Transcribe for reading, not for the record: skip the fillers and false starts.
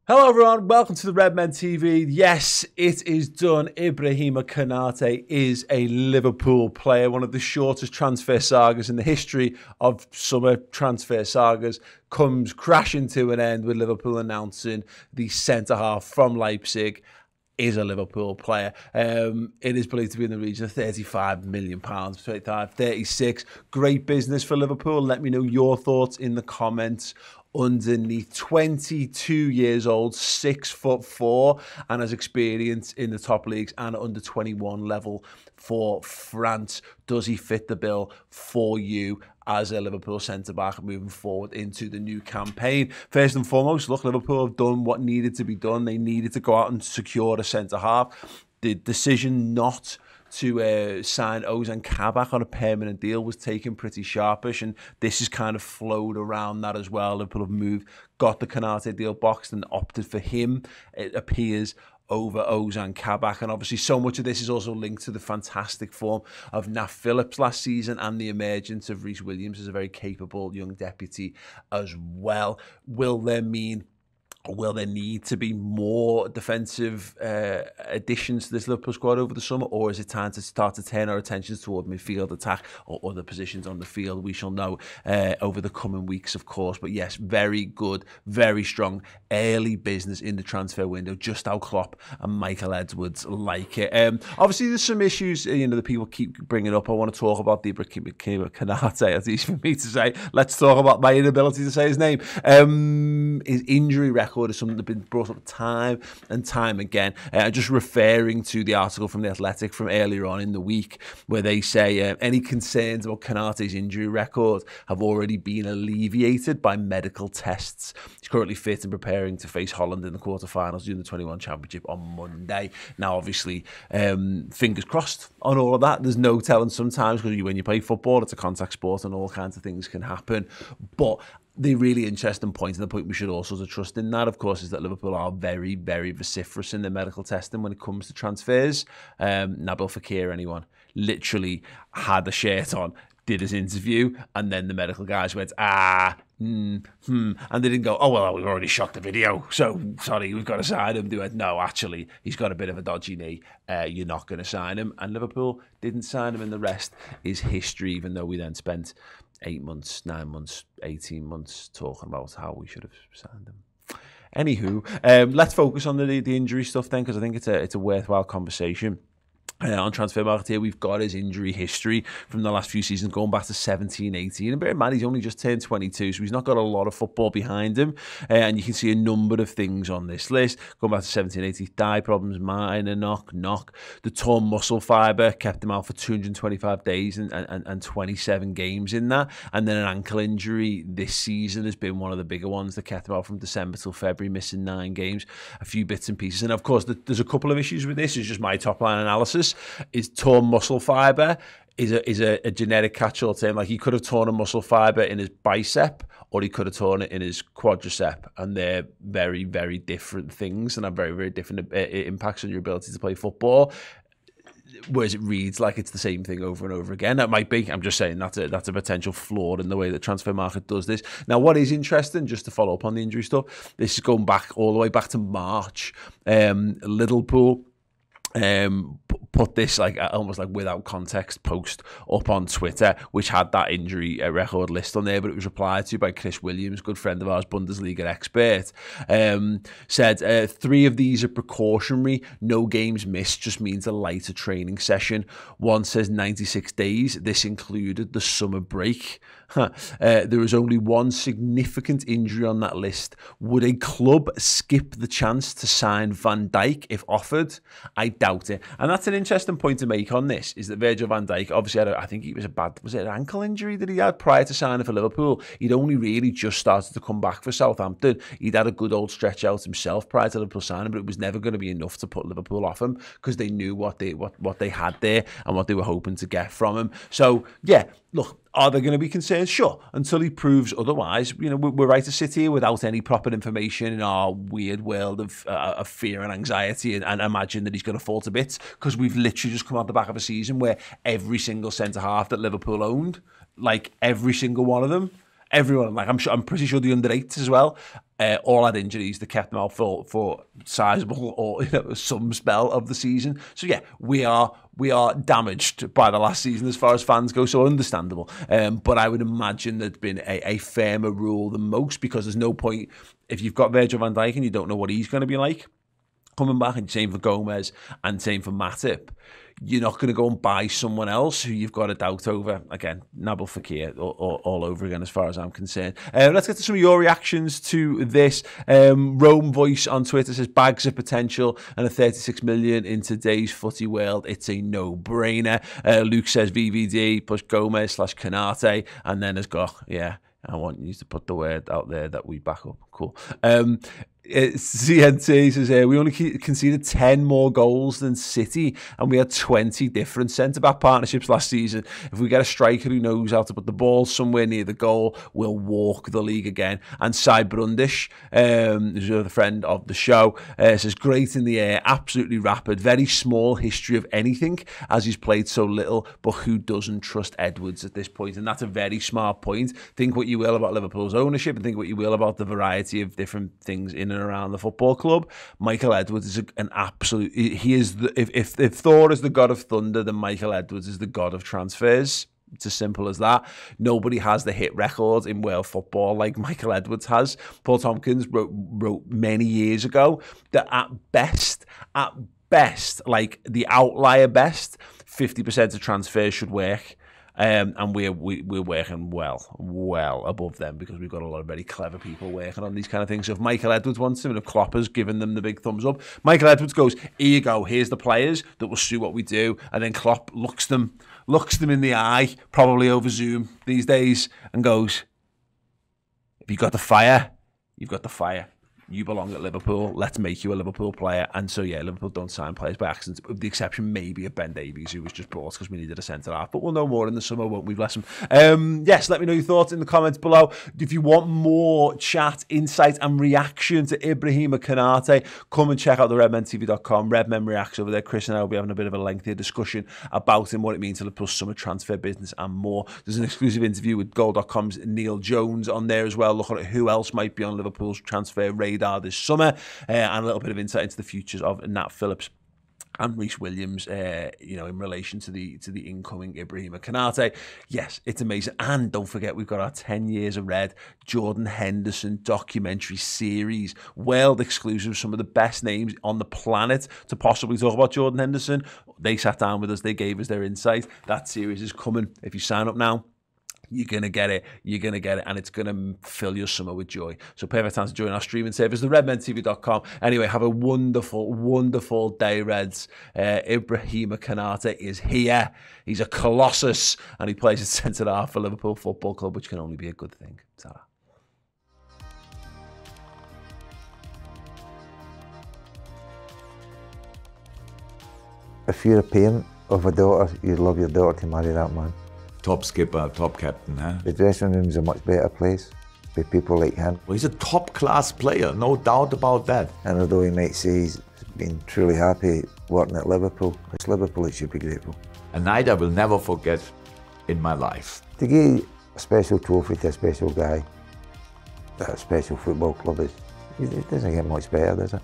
Hello everyone, welcome to the Redmen TV. Yes, it is done. Ibrahima Konate is a Liverpool player, one of the shortest transfer sagas in the history of summer transfer sagas, comes crashing to an end with Liverpool announcing the centre-half from Leipzig is a Liverpool player. It is believed to be in the region of £35 million, 36. Great business for Liverpool. Let me know your thoughts in the comments underneath. 22 years old, 6'4", and has experience in the top leagues and under 21 level for France. Does he fit the bill for you as a Liverpool centre-back moving forward into the new campaign? First and foremost, look, Liverpool have done what needed to be done. They needed to go out and secure a centre-half. The decision not to sign Ozan Kabak on a permanent deal was taken pretty sharpish, and this has kind of flowed around that as well. Liverpool have moved, got the Konate deal boxed and opted for him, it appears, over Ozan Kabak. And obviously so much of this is also linked to the fantastic form of Nat Phillips last season and the emergence of Reece Williams as a very capable young deputy as well. Will there need to be more defensive additions to this Liverpool squad over the summer, or is it time to start to turn our attentions toward midfield attack or other positions on the field? We shall know over the coming weeks, of course. But yes, very good, very strong early business in the transfer window, just how Klopp and Michael Edwards like it. Obviously, there's some issues, that people keep bringing up. I want to talk about the Ibrahima Konate. It's easy for me to say. Let's talk about my inability to say his name. His injury record is something that's been brought up time and time again. Just referring to the article from The Athletic from earlier on in the week, where they say any concerns about Konate's injury record have already been alleviated by medical tests. He's currently fit and preparing to face Holland in the quarterfinals during the 21 Championship on Monday. Now, obviously, fingers crossed on all of that. There's no telling sometimes, because when you play football, it's a contact sport and all kinds of things can happen. But the really interesting point, and the point we should also trust in that, of course, is that Liverpool are very, very vociferous in their medical testing when it comes to transfers. Nabil Fekir, anyone, literally had the shirt on, did his interview, and then the medical guys went, and they didn't go, oh, well, we've already shot the video, so sorry, we've got to sign him. They went, no, actually, he's got a bit of a dodgy knee. You're not going to sign him. And Liverpool didn't sign him, and the rest is history, even though we then spent 8 months, 9 months, 18 months talking about how we should have signed him. Anywho, let's focus on the injury stuff then, because I think it's a worthwhile conversation. On Transfer Market here, we've got his injury history from the last few seasons, going back to 17-18. And bear in mind, he's only just turned 22, so he's not got a lot of football behind him. And you can see a number of things on this list. Going back to 17-18, thigh problems, minor knock. The torn muscle fibre kept him out for 225 days and 27 games in that. And then an ankle injury this season has been one of the bigger ones that kept him out from December till February, missing 9 games, a few bits and pieces. And of course, there's a couple of issues with this. It's just my top line analysis. Is torn muscle fibre is a genetic catch-all term. Like, he could have torn a muscle fibre in his bicep, or he could have torn it in his quadricep, and they're very, very different things and have very, very different impacts on your ability to play football. Whereas it reads like it's the same thing over and over again. That might be. I'm just saying that's a potential flaw in the way that Transfer Market does this. Now, what is interesting, just to follow up on the injury stuff, this is going back all the way back to March. Liverpool put this almost without context post up on Twitter, which had that injury record list on there, but it was replied to by Chris Williams, good friend of ours, Bundesliga expert. Said 3 of these are precautionary. No games missed just means a lighter training session. One says 96 days. This included the summer break. There is only one significant injury on that list. Would a club skip the chance to sign Van Dijk if offered? I doubt it. And that's an interesting point to make on this, is that Virgil van Dijk obviously had I think it was was it an ankle injury that he had prior to signing for Liverpool? He'd only really just started to come back for Southampton. He'd had a good old stretch out himself prior to Liverpool signing, but it was never going to be enough to put Liverpool off him, because they knew what they had there and what they were hoping to get from him. So yeah, look, are there going to be concerns? Sure, until he proves otherwise. We're right to sit here without any proper information in our weird world of fear and anxiety and imagine that he's going to fall to bits, because we've literally just come out the back of a season where every single centre-half that Liverpool owned, like every single one of them, everyone, like I'm pretty sure the under 8s as well, all had injuries that kept them out for sizable or some spell of the season. So yeah, we are damaged by the last season as far as fans go, so understandable. But I would imagine there'd been a firmer rule than most, because there's no point if you've got Virgil van Dijk and you don't know what he's going to be like coming back, and same for Gomez and same for Matip. You're not going to go and buy someone else who you've got a doubt over. Again, Nabil Fekir all over again as far as I'm concerned. Let's get to some of your reactions to this. Rome Voice on Twitter says, bags of potential and a 36 million in today's footy world. It's a no-brainer. Luke says VVD plus Gomez / Konate, and then has got, yeah, I want you to put the word out there that we back up. Cool. CNT says we only conceded 10 more goals than City, and we had 20 different centre-back partnerships last season. If we get a striker who knows how to put the ball somewhere near the goal, we'll walk the league again. And Cy Brundish, who's a friend of the show, says great in the air, absolutely rapid, very small history of anything as he's played so little, but who doesn't trust Edwards at this point? And that's a very smart point. Think what you will about Liverpool's ownership, and think what you will about the variety of different things in and around the football club. Michael Edwards is an absolute, he is the, if Thor is the god of thunder, then Michael Edwards is the god of transfers. It's as simple as that. Nobody has the hit record in world football like Michael Edwards has. Paul Tompkins wrote many years ago that at best, like the outlier best, 50% of transfers should work. And we're working well above them, because we've got a lot of very clever people working on these kind of things. So if Michael Edwards wants them, and if Klopp has given them the big thumbs up, Michael Edwards goes, here you go, here's the players that will suit what we do, and then Klopp looks them in the eye, probably over Zoom these days, and goes, if you've got the fire, you've got the fire. You belong at Liverpool. Let's make you a Liverpool player. And so, yeah, Liverpool don't sign players by accident, with the exception maybe of Ben Davies, who was just brought because we needed a centre-half. But we'll know more in the summer, won't we, bless him? Yes, let me know your thoughts in the comments below. If you want more chat, insight and reaction to Ibrahima Konate, come and check out the redmentv.com. Redmen Reacts over there. Chris and I will be having a bit of a lengthier discussion about him, what it means to Liverpool's summer transfer business and more. There's an exclusive interview with Goal.com's Neil Jones on there as well, looking at who else might be on Liverpool's transfer radar this summer, and a little bit of insight into the futures of Nat Phillips and Reece Williams, in relation to the incoming Ibrahima Konate. Yes, it's amazing. And don't forget, we've got our 10 Years of Red Jordan Henderson documentary series, world exclusive, some of the best names on the planet to possibly talk about Jordan Henderson. They sat down with us, they gave us their insight. That series is coming. If you sign up now, you're going to get it, and it's going to fill your summer with joy. So perfect time to join our streaming service, theredmentv.com. Anyway, have a wonderful, wonderful day, Reds. Ibrahima Konate is here. He's a colossus, and he plays at centre-half for Liverpool Football Club, which can only be a good thing. Ta-ra. If you're a parent of a daughter, you'd love your daughter to marry that man. Top skipper, top captain, huh? The dressing room's a much better place with people like him. Well, he's a top-class player, no doubt about that. And although he might say he's been truly happy working at Liverpool, it's Liverpool he should be grateful. A night I will never forget in my life. To give a special trophy to a special guy at a special football club, it doesn't get much better, does it?